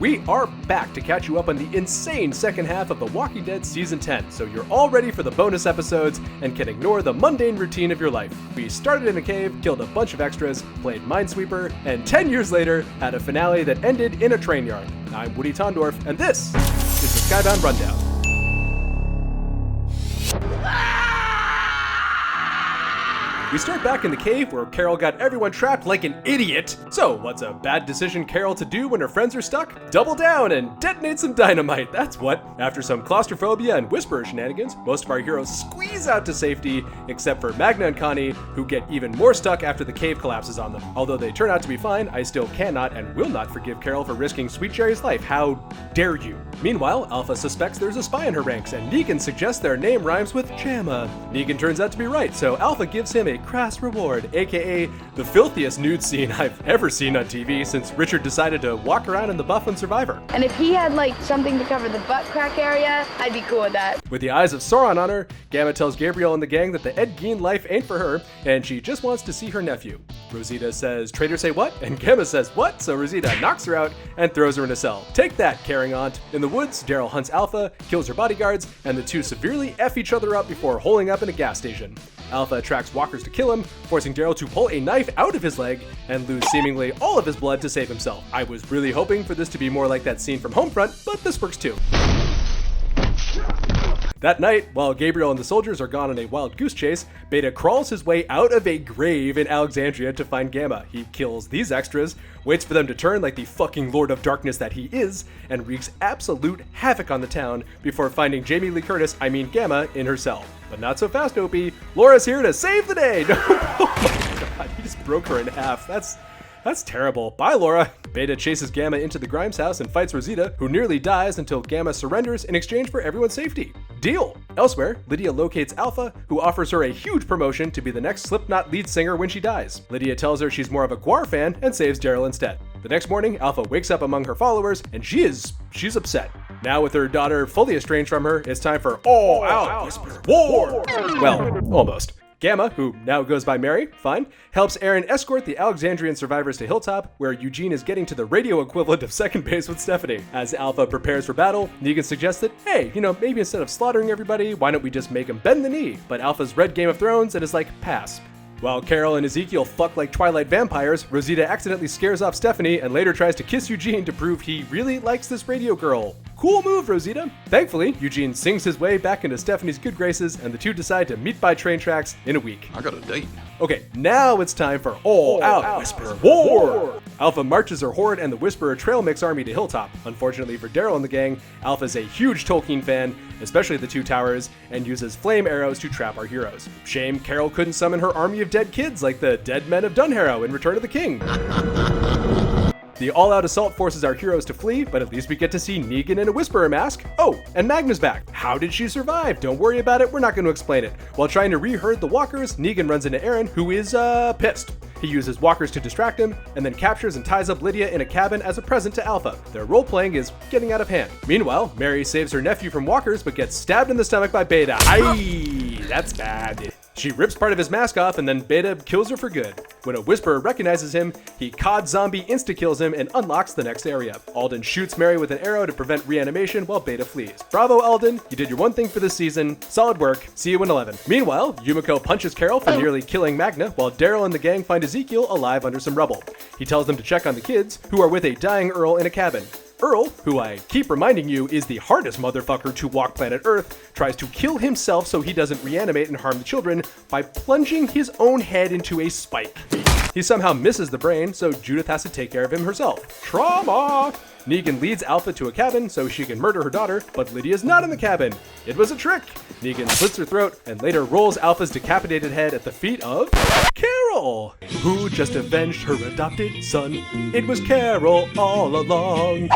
We are back to catch you up on the insane second half of The Walking Dead Season 10, so you're all ready for the bonus episodes and can ignore the mundane routine of your life. We started in a cave, killed a bunch of extras, played Minesweeper, and 10 years later had a finale that ended in a train yard. I'm Woody Tondorf, and this is the Skybound Rundown. We start back in the cave where Carol got everyone trapped like an idiot. So, what's a bad decision Carol to do when her friends are stuck? Double down and detonate some dynamite, that's what. After some claustrophobia and whisperer shenanigans, most of our heroes squeeze out to safety, except for Magna and Connie, who get even more stuck after the cave collapses on them. Although they turn out to be fine, I still cannot and will not forgive Carol for risking Sweet Cherry's life. How dare you? Meanwhile, Alpha suspects there's a spy in her ranks, and Negan suggests their name rhymes with Jamma. Negan turns out to be right, so Alpha gives him a crass reward, aka the filthiest nude scene I've ever seen on TV since Richard decided to walk around in the buff on Survivor. And if he had like something to cover the butt crack area, I'd be cool with that. With the eyes of Sauron on her, Gamma tells Gabriel and the gang that the Ed Gein life ain't for her, and she just wants to see her nephew. Rosita says, "Traitor say what?" And Gamma says, "What?" So Rosita knocks her out and throws her in a cell. Take that, caring aunt. In the woods, Daryl hunts Alpha, kills her bodyguards, and the two severely F each other up before holing up in a gas station. Alpha attracts walkers to kill him, forcing Daryl to pull a knife out of his leg and lose seemingly all of his blood to save himself. I was really hoping for this to be more like that scene from Homefront, but this works too. That night, while Gabriel and the soldiers are gone on a wild goose chase, Beta crawls his way out of a grave in Alexandria to find Gamma. He kills these extras, waits for them to turn like the fucking Lord of Darkness that he is, and wreaks absolute havoc on the town before finding Jamie Lee Curtis, Gamma, in her cell. But not so fast, Opie. Laura's here to save the day! No, oh my god, he just broke her in half. That's terrible. Bye, Laura. Beta chases Gamma into the Grimes house and fights Rosita, who nearly dies until Gamma surrenders in exchange for everyone's safety. Deal! Elsewhere, Lydia locates Alpha, who offers her a huge promotion to be the next Slipknot lead singer when she dies. Lydia tells her she's more of a Gwar fan and saves Daryl instead. The next morning, Alpha wakes up among her followers, and she's upset. Now with her daughter fully estranged from her, it's time for all-out whisper war! Well, almost. Gamma, who now goes by Mary, fine, helps Aaron escort the Alexandrian survivors to Hilltop, where Eugene is getting to the radio equivalent of second base with Stephanie. As Alpha prepares for battle, Negan suggests that, hey, maybe instead of slaughtering everybody, why don't we just make him bend the knee? But Alpha's read Game of Thrones and is like, pass. While Carol and Ezekiel fuck like Twilight vampires, Rosita accidentally scares off Stephanie and later tries to kiss Eugene to prove he really likes this radio girl. Cool move, Rosita. Thankfully, Eugene sings his way back into Stephanie's good graces, and the two decide to meet by train tracks in a week. I got a date. Okay, now it's time for all-out Whisper War! Alpha marches her horde and the Whisperer trail mix army to Hilltop. Unfortunately for Daryl and the gang, Alpha's a huge Tolkien fan, especially the Two Towers, and uses flame arrows to trap our heroes. Shame Carol couldn't summon her army of dead kids like the dead men of Dunharrow in Return of the King. The all-out assault forces our heroes to flee, but at least we get to see Negan in a Whisperer mask. Oh, and Magna's back. How did she survive? Don't worry about it, we're not going to explain it. While trying to reherd the walkers, Negan runs into Aaron, who is, pissed. He uses walkers to distract him, and then captures and ties up Lydia in a cabin as a present to Alpha. Their role-playing is getting out of hand. Meanwhile, Mary saves her nephew from walkers, but gets stabbed in the stomach by Beta. Aye, that's bad. She rips part of his mask off, and then Beta kills her for good. When a Whisperer recognizes him, he COD zombie insta-kills him and unlocks the next area. Alden shoots Mary with an arrow to prevent reanimation while Beta flees. Bravo, Alden! You did your one thing for this season. Solid work. See you in 11. Meanwhile, Yumiko punches Carol for nearly killing Magna, while Daryl and the gang find Ezekiel alive under some rubble. He tells them to check on the kids, who are with a dying Earl in a cabin. Earl, who I keep reminding you is the hardest motherfucker to walk planet Earth, tries to kill himself so he doesn't reanimate and harm the children by plunging his own head into a spike. He somehow misses the brain, so Judith has to take care of him herself. Trauma! Negan leads Alpha to a cabin so she can murder her daughter, but Lydia's not in the cabin. It was a trick. Negan slits her throat and later rolls Alpha's decapitated head at the feet of Carol, who just avenged her adopted son. It was Carol all along.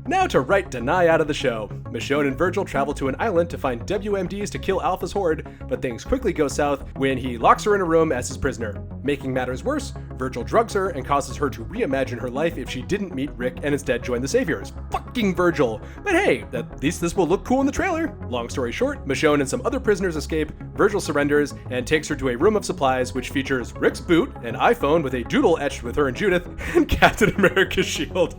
Now to write Deny out of the show. Michonne and Virgil travel to an island to find WMDs to kill Alpha's horde, but things quickly go south when he locks her in a room as his prisoner. Making matters worse, Virgil drugs her and causes her to reimagine her life if she didn't meet Rick and instead join the Saviors. Fucking Virgil! But hey, at least this will look cool in the trailer. Long story short, Michonne and some other prisoners escape, Virgil surrenders, and takes her to a room of supplies which features Rick's boot, an iPhone with a doodle etched with her and Judith, and Captain America's shield.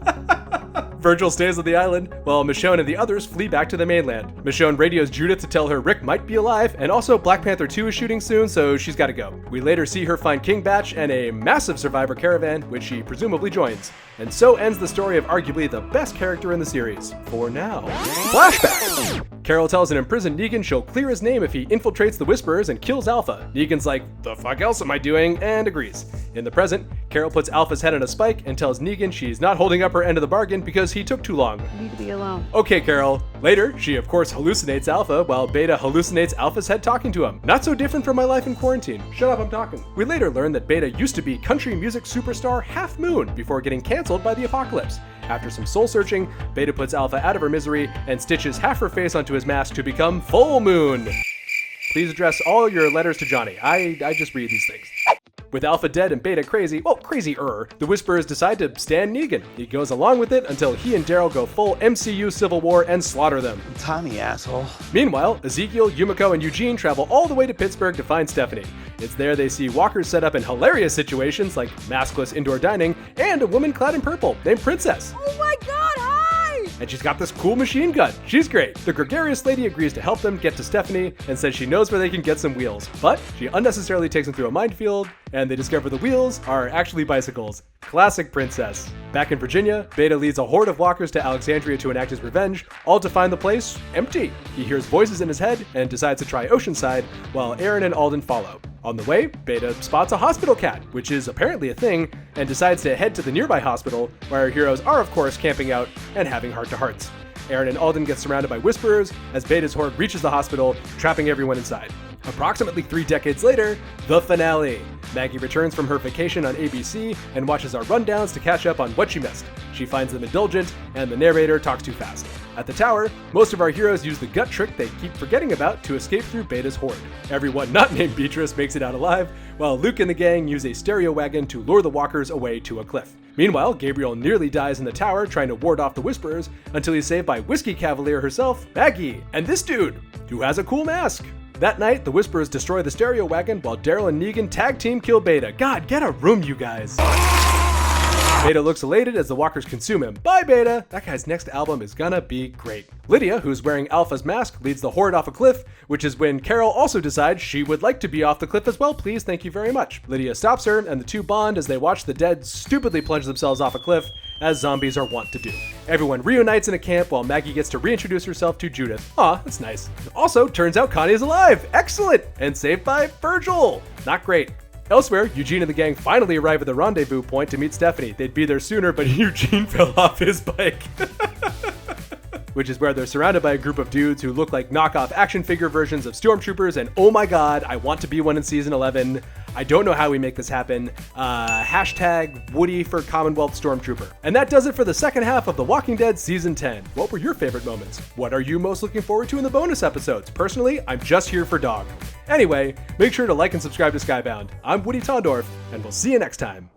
Virgil stays on the island, while Michonne and the others flee back to the mainland. Michonne radios Judith to tell her Rick might be alive, and also Black Panther 2 is shooting soon, so she's gotta go. We later see her find King Batch and a massive survivor caravan, which she presumably joins. And so ends the story of arguably the best character in the series. For now. Flashback! Carol tells an imprisoned Negan she'll clear his name if he infiltrates the Whisperers and kills Alpha. Negan's like, the fuck else am I doing? And agrees. In the present, Carol puts Alpha's head on a spike and tells Negan she's not holding up her end of the bargain because he took too long. I need to be alone. Okay, Carol. Later, she of course hallucinates Alpha, while Beta hallucinates Alpha's head talking to him. Not so different from my life in quarantine. Shut up, I'm talking. We later learn that Beta used to be country music superstar Half Moon before getting canceled by the apocalypse. After some soul searching, Beta puts Alpha out of her misery and stitches half her face onto his mask to become Full Moon. Please address all your letters to Johnny. I just read these things. With Alpha dead and Beta crazy, well, crazier, the Whisperers decide to stand Negan. He goes along with it until he and Daryl go full MCU Civil War and slaughter them. Tommy, asshole. Meanwhile, Ezekiel, Yumiko, and Eugene travel all the way to Pittsburgh to find Stephanie. It's there they see walkers set up in hilarious situations like maskless indoor dining and a woman clad in purple named Princess. Oh my god, hi! And she's got this cool machine gun. She's great. The gregarious lady agrees to help them get to Stephanie and says she knows where they can get some wheels. But she unnecessarily takes them through a minefield, and they discover the wheels are actually bicycles. Classic Princess. Back in Virginia, Beta leads a horde of walkers to Alexandria to enact his revenge, all to find the place empty. He hears voices in his head and decides to try Oceanside, while Aaron and Alden follow. On the way, Beta spots a hospital cat, which is apparently a thing, and decides to head to the nearby hospital, where our heroes are of course camping out and having heart-to-hearts. Aaron and Alden get surrounded by Whisperers as Beta's horde reaches the hospital, trapping everyone inside. Approximately 3 decades later, the finale. Maggie returns from her vacation on ABC and watches our rundowns to catch up on what she missed. She finds them indulgent, and the narrator talks too fast. At the tower, most of our heroes use the gut trick they keep forgetting about to escape through Beta's horde. Everyone not named Beatrice makes it out alive, while Luke and the gang use a stereo wagon to lure the walkers away to a cliff. Meanwhile, Gabriel nearly dies in the tower trying to ward off the Whisperers until he's saved by Whiskey Cavalier herself, Maggie, and this dude, who has a cool mask. That night, the Whisperers destroy the stereo wagon while Daryl and Negan tag team kill Beta. God, get a room, you guys. Beta looks elated as the walkers consume him. Bye, Beta! That guy's next album is gonna be great. Lydia, who's wearing Alpha's mask, leads the horde off a cliff, which is when Carol also decides she would like to be off the cliff as well, please, thank you very much. Lydia stops her, and the two bond as they watch the dead stupidly plunge themselves off a cliff, as zombies are wont to do. Everyone reunites in a camp while Maggie gets to reintroduce herself to Judith. Aw, that's nice. Also, turns out Connie is alive! Excellent! And saved by Virgil! Not great. Elsewhere, Eugene and the gang finally arrive at the rendezvous point to meet Stephanie. They'd be there sooner, but Eugene fell off his bike. Which is where they're surrounded by a group of dudes who look like knockoff action figure versions of stormtroopers, and oh my god, I want to be one in season 11. I don't know how we make this happen. Hashtag Woody for Commonwealth Stormtrooper. And that does it for the second half of The Walking Dead Season 10. What were your favorite moments? What are you most looking forward to in the bonus episodes? Personally, I'm just here for Dog. Anyway, make sure to like and subscribe to Skybound. I'm Woody Tondorf, and we'll see you next time.